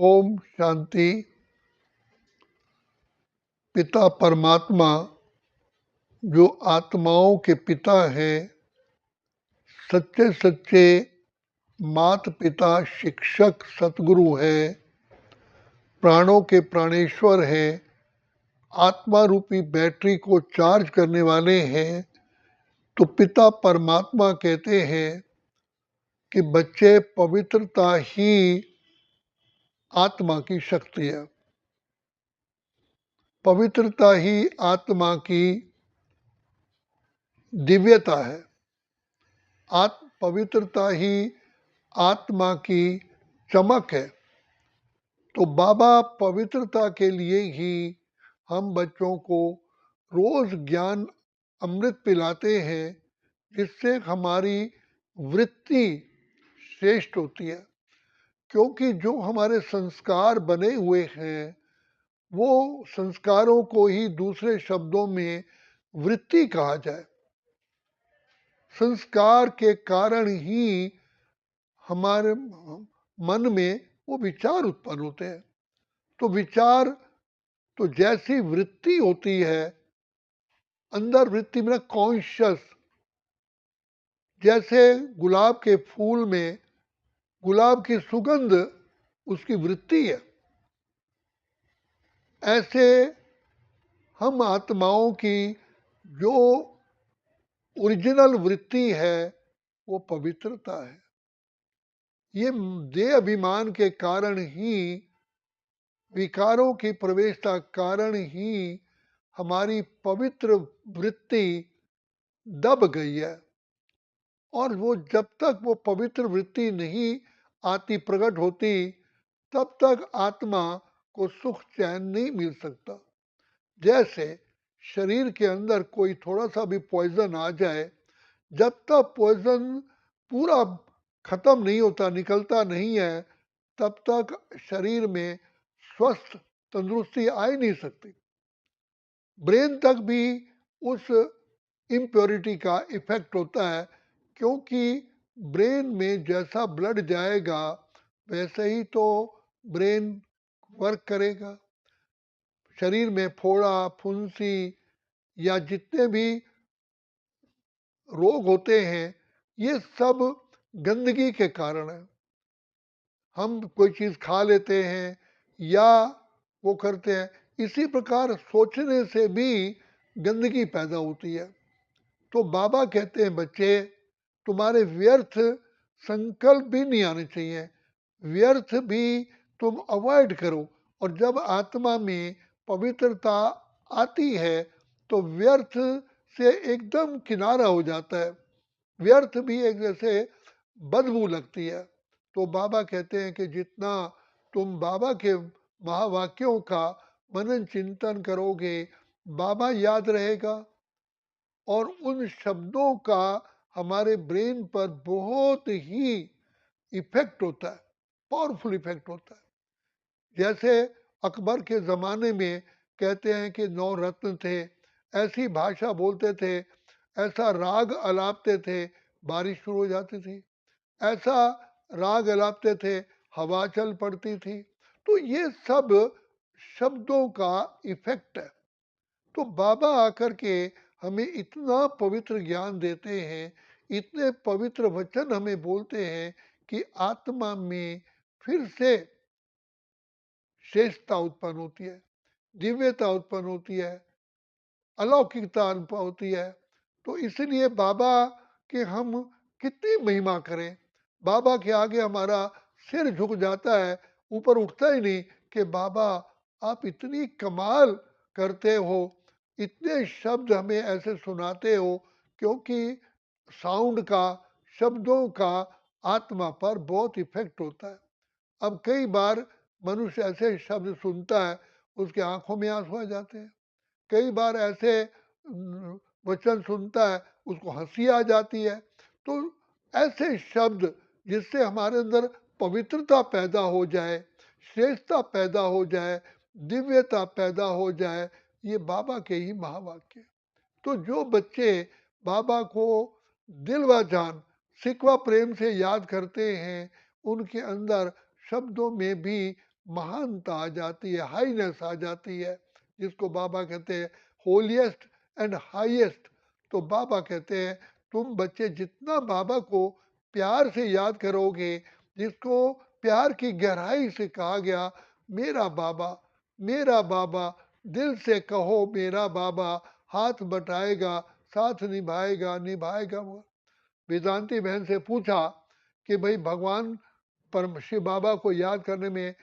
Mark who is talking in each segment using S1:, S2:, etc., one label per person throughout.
S1: ओम शांति। पिता परमात्मा जो आत्माओं के पिता हैं, सच्चे सच्चे माता पिता शिक्षक सतगुरु हैं, प्राणों के प्राणेश्वर हैं, आत्मा रूपी बैटरी को चार्ज करने वाले हैं। तो पिता परमात्मा कहते हैं कि बच्चे पवित्रता ही आत्मा की शक्ति है, पवित्रता ही आत्मा की दिव्यता है, पवित्रता ही आत्मा की चमक है। तो बाबा पवित्रता के लिए ही हम बच्चों को रोज ज्ञान अमृत पिलाते हैं, जिससे हमारी वृत्ति श्रेष्ठ होती है। क्योंकि जो हमारे संस्कार बने हुए हैं, वो संस्कारों को ही दूसरे शब्दों में वृत्ति कहा जाए। संस्कार के कारण ही हमारे मन में वो विचार उत्पन्न होते हैं। तो विचार तो जैसी वृत्ति होती है, अंदर वृत्ति में कॉन्शियस, जैसे गुलाब के फूल में गुलाब की सुगंध उसकी वृत्ति है, ऐसे हम आत्माओं की जो ओरिजिनल वृत्ति है वो पवित्रता है। ये देह अभिमान के कारण ही, विकारों की प्रवेशता कारण ही हमारी पवित्र वृत्ति दब गई है। और वो जब तक वो पवित्र वृत्ति नहीं आती, प्रकट होती, तब तक आत्मा को सुख चैन नहीं मिल सकता। जैसे शरीर के अंदर कोई थोड़ा सा भी पॉइजन आ जाए, जब तक पॉइजन पूरा खत्म नहीं होता, निकलता नहीं है, तब तक शरीर में स्वस्थ तंदुरुस्ती आ ही नहीं सकती। ब्रेन तक भी उस इम्प्योरिटी का इफेक्ट होता है, क्योंकि ब्रेन में जैसा ब्लड जाएगा वैसे ही तो ब्रेन वर्क करेगा। शरीर में फोड़ा, फुंसी या जितने भी रोग होते हैं, ये सब गंदगी के कारण है। हम कोई चीज़ खा लेते हैं या वो करते हैं, इसी प्रकार सोचने से भी गंदगी पैदा होती है। तो बाबा कहते हैं, बच्चे तुम्हारे व्यर्थ संकल्प भी नहीं आने चाहिए, व्यर्थ भी तुम अवॉइड करो। और जब आत्मा में पवित्रता आती है तो व्यर्थ से एकदम किनारा हो जाता है। व्यर्थ भी एक जैसे बदबू लगती है। तो बाबा कहते हैं कि जितना तुम बाबा के महावाक्यों का मनन चिंतन करोगे, बाबा याद रहेगा और उन शब्दों का हमारे ब्रेन पर बहुत ही इफेक्ट होता है, पावरफुल इफेक्ट होता है। जैसे अकबर के ज़माने में कहते हैं कि 9 रत्न थे, ऐसी भाषा बोलते थे, ऐसा राग अलापते थे, बारिश शुरू हो जाती थी, ऐसा राग अलापते थे, हवा चल पड़ती थी। तो ये सब शब्दों का इफेक्ट है। तो बाबा आकर के हमें इतना पवित्र ज्ञान देते हैं, इतने पवित्र वचन हमें बोलते हैं कि आत्मा में फिर से श्रेष्ठता उत्पन्न होती है, दिव्यता उत्पन्न होती है, अलौकिकता उत्पन्न होती है। तो इसलिए बाबा के हम कितनी महिमा करें, बाबा के आगे हमारा सिर झुक जाता है, ऊपर उठता ही नहीं कि बाबा आप इतनी कमाल करते हो, इतने शब्द हमें ऐसे सुनाते हो। क्योंकि साउंड का, शब्दों का आत्मा पर बहुत इफेक्ट होता है। अब कई बार मनुष्य ऐसे शब्द सुनता है, उसकी आंखों में आंसू आ जाते हैं। कई बार ऐसे वचन सुनता है, उसको हंसी आ जाती है। तो ऐसे शब्द जिससे हमारे अंदर पवित्रता पैदा हो जाए, श्रेष्ठता पैदा हो जाए, दिव्यता पैदा हो जाए, ये बाबा के ही महावाक्य। तो जो बच्चे बाबा को दिल व जान, सिकवा प्रेम से याद करते हैं, उनके अंदर शब्दों में भी महानता आ जाती है, हाईनेस आ जाती है, जिसको बाबा कहते हैं होलिएस्ट एंड हाईएस्ट। तो बाबा कहते हैं तुम बच्चे जितना बाबा को प्यार से याद करोगे, जिसको प्यार की गहराई से कहा गया मेरा बाबा, मेरा बाबा, दिल से कहो मेरा बाबा, हाथ बटाएगा साथ निभाएगा निभाएगा वो। वेदांती बहन से पूछा कि भाई भगवान परम शिव बाबा को याद करने में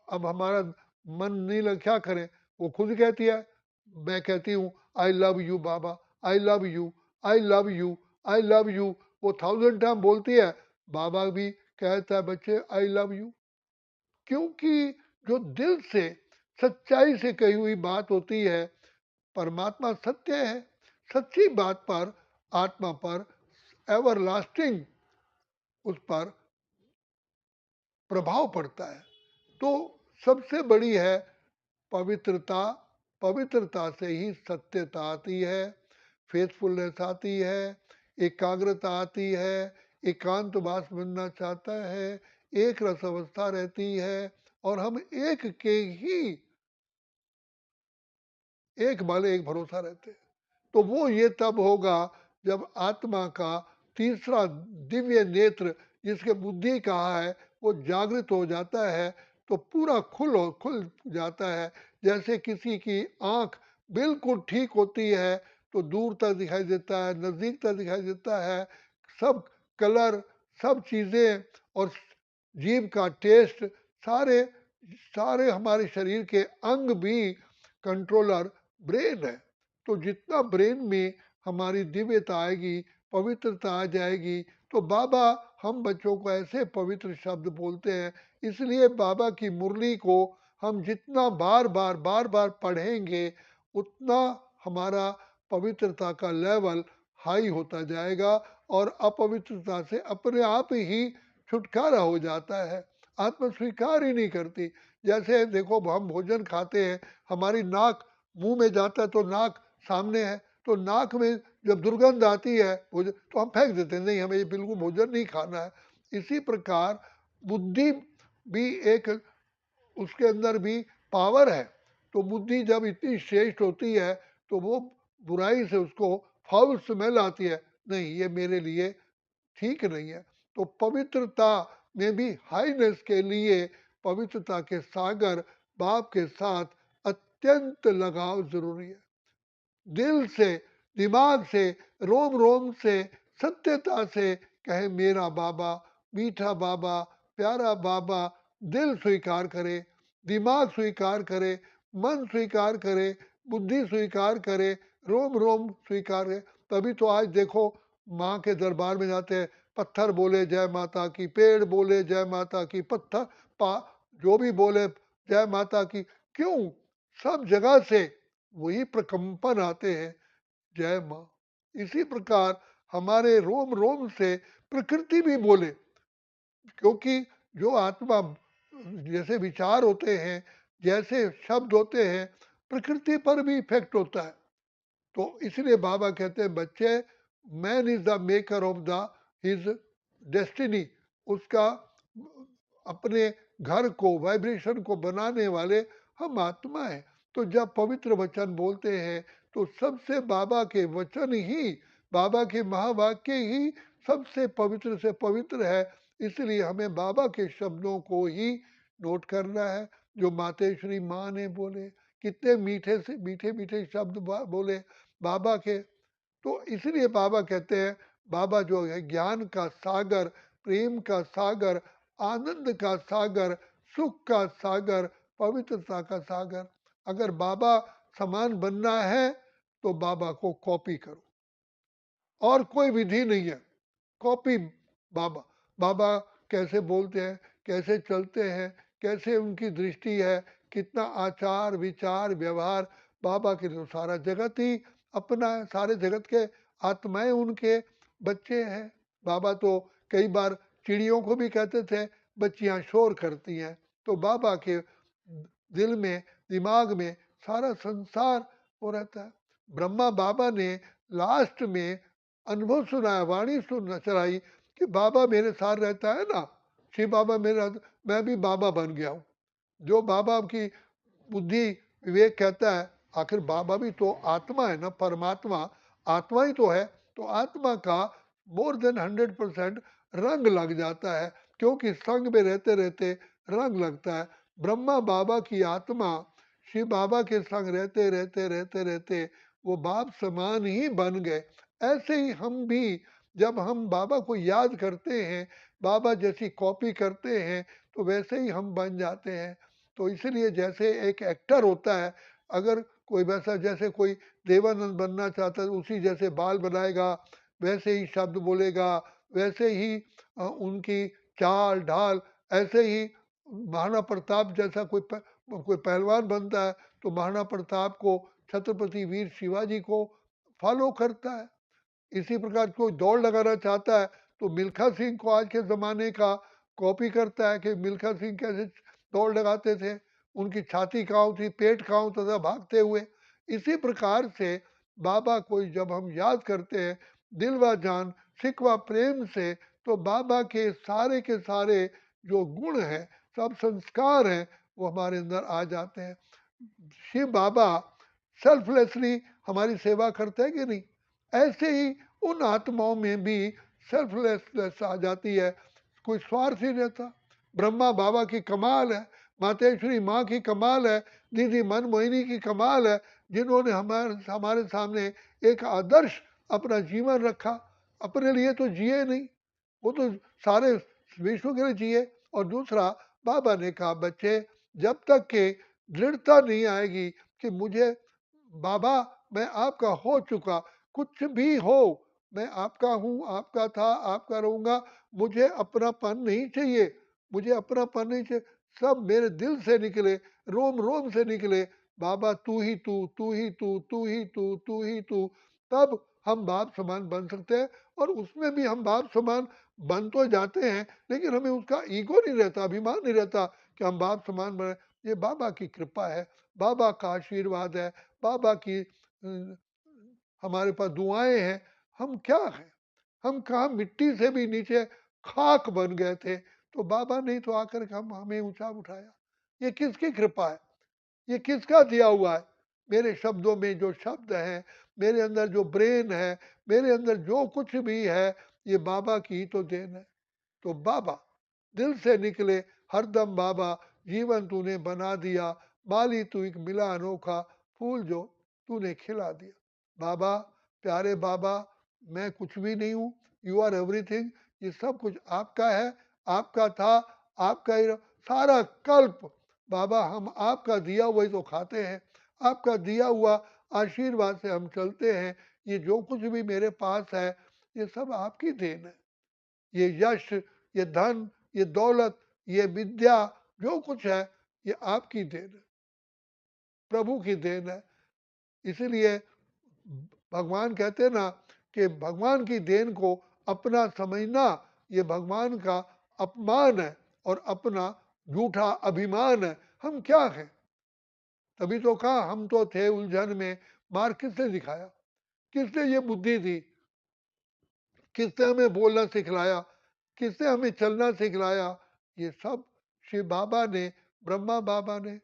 S1: अब हमारा मन नहीं लग, क्या करें? वो खुद कहती है, मैं कहती हूँ I love you Baba, I love you, I love you, I love you. वो 1000 टाइम बोलती है, बाबा भी कहता है बच्चे आई लव यू। क्योंकि जो दिल से सच्चाई से कही हुई बात होती है, परमात्मा सत्य है, सच्ची बात पर आत्मा पर एवरलास्टिंग उस पर प्रभाव पड़ता है। तो सबसे बड़ी है पवित्रता, पवित्रता से ही सत्यता आती है, फेथफुलनेस आती है, एकाग्रता आती है, एकांतवास बनना चाहता है, एक रस अवस्था रहती है और हम एक के ही, एक वाले एक भरोसा रहते हैं। तो वो ये तब होगा जब आत्मा का तीसरा दिव्य नेत्र, जिसके बुद्धि कहा है, वो जागृत हो जाता है, तो पूरा खुल जाता है। जैसे किसी की आंख बिल्कुल ठीक होती है तो दूर तक दिखाई देता है, नजदीक तक दिखाई देता है, सब कलर, सब चीजें, और जीभ का टेस्ट, सारे सारे हमारे शरीर के अंग भी कंट्रोलर ब्रेन है। तो जितना ब्रेन में हमारी दिव्यता आएगी, पवित्रता आ जाएगी, तो बाबा हम बच्चों को ऐसे पवित्र शब्द बोलते हैं। इसलिए बाबा की मुरली को हम जितना बार बार पढ़ेंगे, उतना हमारा पवित्रता का लेवल हाई होता जाएगा और अपवित्रता से अपने आप ही छुटकारा हो जाता है। आत्मा स्वीकार ही नहीं करती। जैसे देखो हम भोजन खाते हैं, हमारी नाक मुंह में जाता है तो नाक सामने है, तो नाक में जब दुर्गंध आती है भोजन तो हम फेंक देते हैं, नहीं हमें ये बिल्कुल भोजन नहीं खाना है। इसी प्रकार बुद्धि भी एक, उसके अंदर भी पावर है। तो बुद्धि जब इतनी श्रेष्ठ होती है तो वो बुराई से उसको फाउल स्मेल आती है, नहीं ये मेरे लिए ठीक नहीं है। तो पवित्रता में भी हाईनेस के लिए पवित्रता के सागर बाप के साथ अत्यंत लगाव जरूरी है। दिल से, दिमाग से, रोम रोम से, सत्यता से कहे मेरा बाबा, मीठा बाबा, प्यारा बाबा। दिल स्वीकार करे, दिमाग स्वीकार करे, मन स्वीकार करे, बुद्धि स्वीकार करे, रोम रोम स्वीकार करे। तभी तो आज देखो माँ के दरबार में जाते हैं, पत्थर बोले जय माता की, पेड़ बोले जय माता की, पत्थर पा जो भी बोले जय माता की। क्यों? सब जगह से वही प्रकंपन आते हैं, जय माँ। इसी प्रकार हमारे रोम रोम से प्रकृति भी बोले, क्योंकि जो आत्मा, जैसे विचार होते हैं, जैसे शब्द होते हैं, प्रकृति पर भी इफेक्ट होता है। तो इसलिए बाबा कहते हैं बच्चे, man is the maker of the his destiny. उसका अपने घर को, वाइब्रेशन को बनाने वाले हम आत्मा है। तो जब पवित्र वचन बोलते हैं तो सबसे बाबा के वचन ही, बाबा के महावाक्य ही सबसे पवित्र से पवित्र है। इसलिए हमें बाबा के शब्दों को ही नोट करना है, जो मातेश्वरी माँ ने बोले, कितने मीठे से मीठे मीठे शब्द बोले बाबा के। तो इसलिए बाबा कहते हैं, बाबा जो है ज्ञान का सागर, प्रेम का सागर, आनंद का सागर, सुख का सागर, पवित्रता का सागर। अगर बाबा समान बनना है तो बाबा को कॉपी करो, और कोई विधि नहीं है, कॉपी बाबा। बाबा कैसे बोलते हैं, कैसे चलते हैं, कैसे उनकी दृष्टि है, कितना आचार विचार व्यवहार, बाबा के तो सारा जगत ही अपना है, सारे जगत के आत्माएं उनके बच्चे हैं। बाबा तो कई बार चिड़ियों को भी कहते थे बच्चियां शोर करती हैं। तो बाबा के दिल में, दिमाग में सारा संसार वो रहता है। ब्रह्मा बाबा ने लास्ट में अनुभव सुनाया, वाणी सुन चलाई कि बाबा मेरे साथ रहता है ना, शिव बाबा मेरा, मैं भी बाबा बन गया हूँ। जो बाबा की बुद्धि विवेक कहता है, आखिर बाबा भी तो आत्मा है ना, परमात्मा आत्मा ही तो है, तो आत्मा का मोर देन 100% रंग लग जाता है, क्योंकि संग में रहते रहते रंग लगता है। ब्रह्मा बाबा की आत्मा शिव बाबा के संग रहते रहते रहते रहते वो बाप समान ही बन गए। ऐसे ही हम भी जब हम बाबा को याद करते हैं, बाबा जैसी कॉपी करते हैं, तो वैसे ही हम बन जाते हैं। तो इसलिए जैसे एक एक्टर होता है, अगर कोई वैसा जैसे कोई देवानंद बनना चाहता है, उसी जैसे बाल बनाएगा, वैसे ही शब्द बोलेगा, वैसे ही उनकी चाल ढाल, ऐसे ही महाराणा प्रताप जैसा कोई पहलवान बनता है, तो महाराणा प्रताप को, छत्रपति वीर शिवाजी को फॉलो करता है। इसी प्रकार कोई दौड़ लगाना चाहता है, तो मिल्खा सिंह को आज के ज़माने का कॉपी करता है कि मिल्खा सिंह कैसे दौड़ लगाते थे, उनकी छाती कहाँ थी, पेट कहाँ होता था भागते हुए। इसी प्रकार से बाबा को जब हम याद करते हैं दिल व जान सिख व प्रेम से, तो बाबा के सारे जो गुण हैं, सब संस्कार हैं, वो हमारे अंदर आ जाते हैं। शिव बाबा सेल्फलेसली हमारी सेवा करते हैं कि नहीं? ऐसे ही उन आत्माओं में भी सेल्फलेसनेस आ जाती है, कोई स्वार्थ ही रहता। ब्रह्मा बाबा की कमाल है, मातेश्वरी माँ की कमाल है, दीदी मनमोहिनी की कमाल है, जिन्होंने हमारे हमारे सामने एक आदर्श अपना जीवन रखा। अपने लिए तो जिए नहीं, वो तो सारे विश्व के लिए जिए। और दूसरा, बाबा ने कहा बच्चे, जब तक के दृढ़ता नहीं आएगी कि मुझे बाबा मैं आपका हो चुका, कुछ भी हो मैं आपका हूँ, आपका था, आपका रहूंगा, मुझे अपनापन नहीं चाहिए, मुझे अपनापन नहीं चाहिए, सब मेरे दिल से निकले, रोम रोम से निकले, बाबा तू ही तू, तू ही तू, तू ही तू, तू ही तू। तब हम बाप समान बन सकते हैं। और उसमें भी हम बाप समान बन तो जाते हैं, लेकिन हमें उसका ईगो नहीं रहता, अभिमान नहीं रहता कि हम बाप समान बने। ये बाबा की कृपा है, बाबा का आशीर्वाद है, बाबा की हमारे पास दुआएं हैं। हम क्या हैं? हम कहा मिट्टी से भी नीचे खाक बन गए थे, तो बाबा ने तो आकर के हम हमें ऊंचा उठाया। ये किसकी कृपा है? ये किसका दिया हुआ है? मेरे शब्दों में जो शब्द हैं, मेरे अंदर जो ब्रेन है, मेरे अंदर जो कुछ भी है, ये बाबा की ही तो देन है। तो बाबा दिल से निकले हरदम बाबा, जीवन तूने बना दिया, माली तू एक मिला अनोखा, फूल जो तूने खिला दिया। बाबा, प्यारे बाबा, मैं कुछ भी नहीं हूँ, यू आर एवरीथिंग। ये सब कुछ आपका है, आपका था, आपका ही सारा कल्प। बाबा हम आपका दिया हुआ ही तो खाते हैं, आपका दिया हुआ आशीर्वाद से हम चलते हैं। ये जो कुछ भी मेरे पास है, ये सब आपकी देन है। ये यश, ये धन, ये दौलत, ये विद्या, जो कुछ है, ये आपकी देन है, प्रभु की देन है। इसीलिए भगवान कहते हैं ना कि भगवान की देन को अपना समझना ये भगवान का अपमान है और अपना झूठा अभिमान है। हम क्या हैं? तभी तो कहा हम तो थे उलझन में, मार किसने दिखाया? किसने ये बुद्धि दी? किसने हमें बोलना सिखलाया? किसने हमें चलना सिखलाया? ये सब शिव बाबा ने, ब्रह्मा बाबा ने।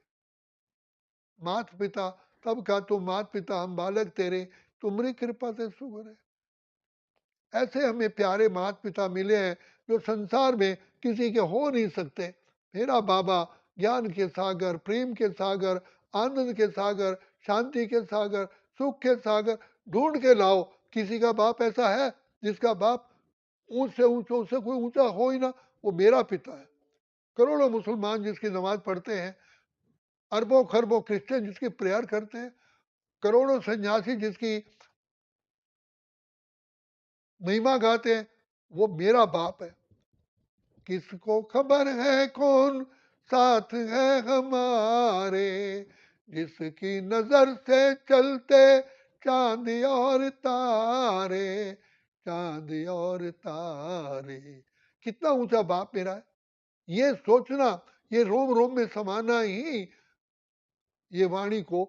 S1: मात पिता, तब कहा तुम मात पिता हम बालक तेरे, तुम्हारी कृपा से सुगर है। ऐसे हमें प्यारे माता पिता मिले हैं जो संसार में किसी के हो नहीं सकते। मेरा बाबा ज्ञान के सागर, प्रेम के सागर, आनंद के सागर, शांति के सागर, सुख के सागर ढूंढ के लाओ। किसी का बाप ऐसा है जिसका बाप ऊंच से ऊंचा, उससे कोई ऊंचा हो ही ना? वो मेरा पिता है। करोड़ों मुसलमान जिसकी नमाज पढ़ते हैं, अरबों खरबों क्रिश्चियन जिसकी प्रेयर करते हैं, करोड़ों सन्यासी जिसकी महिमा गाते हैं, वो मेरा बाप है। किसको खबर है कौन साथ है हमारे, जिसकी नजर से चलते चांद और तारे, चांद और तारे। कितना ऊंचा बाप मेरा है, ये सोचना, ये रोम रोम में समाना ही ये वाणी को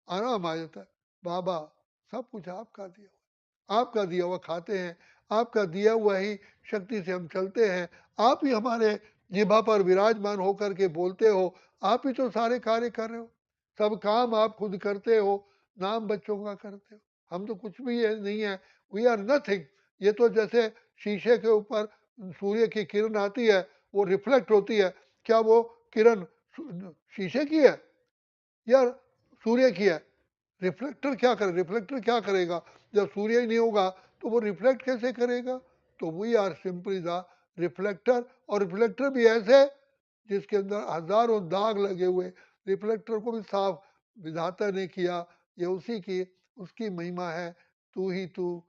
S1: आराम आ जाता है। बाबा सब कुछ आपका दिया हुआ, आपका दिया हुआ खाते हैं, आपका दिया हुआ ही शक्ति से हम चलते हैं। आप ही हमारे जिह्वा पर विराजमान होकर के बोलते हो, आप ही तो सारे कार्य कर रहे हो, सब काम आप खुद करते हो, नाम बच्चों का करते हो, हम तो कुछ भी है नहीं है, वी आर नथिंग। ये तो जैसे शीशे के ऊपर सूर्य की किरण आती है, वो रिफ्लेक्ट होती है, क्या वो किरण शीशे की है या सूर्य की है? रिफ्लेक्टर क्या करे, रिफ्लेक्टर क्या करेगा? जब सूर्य ही नहीं होगा तो वो रिफ्लेक्ट कैसे करेगा? तो we are simply the reflector, और रिफ्लेक्टर भी ऐसे जिसके अंदर हजारों दाग लगे हुए, रिफ्लेक्टर को भी साफ विधाता ने किया, ये उसी की उसकी महिमा है। तू ही तू,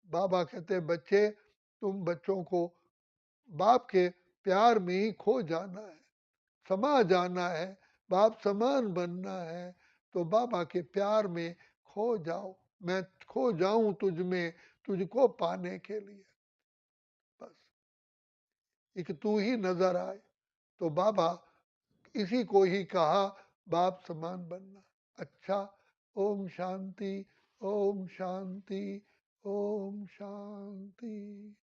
S1: बाबा कहते हैं बच्चे तुम बच्चों को बाप के प्यार में ही खो जाना है, समा जाना है, बाप समान बनना है, तो बाबा के प्यार में खो जाओ, मैं खो जाऊं तुझ में, तुझको पाने के लिए, बस एक तू ही नजर आए। तो बाबा इसी को ही कहा बाप समान बनना। अच्छा, ओम शांति, ओम शांति, ओम शांति।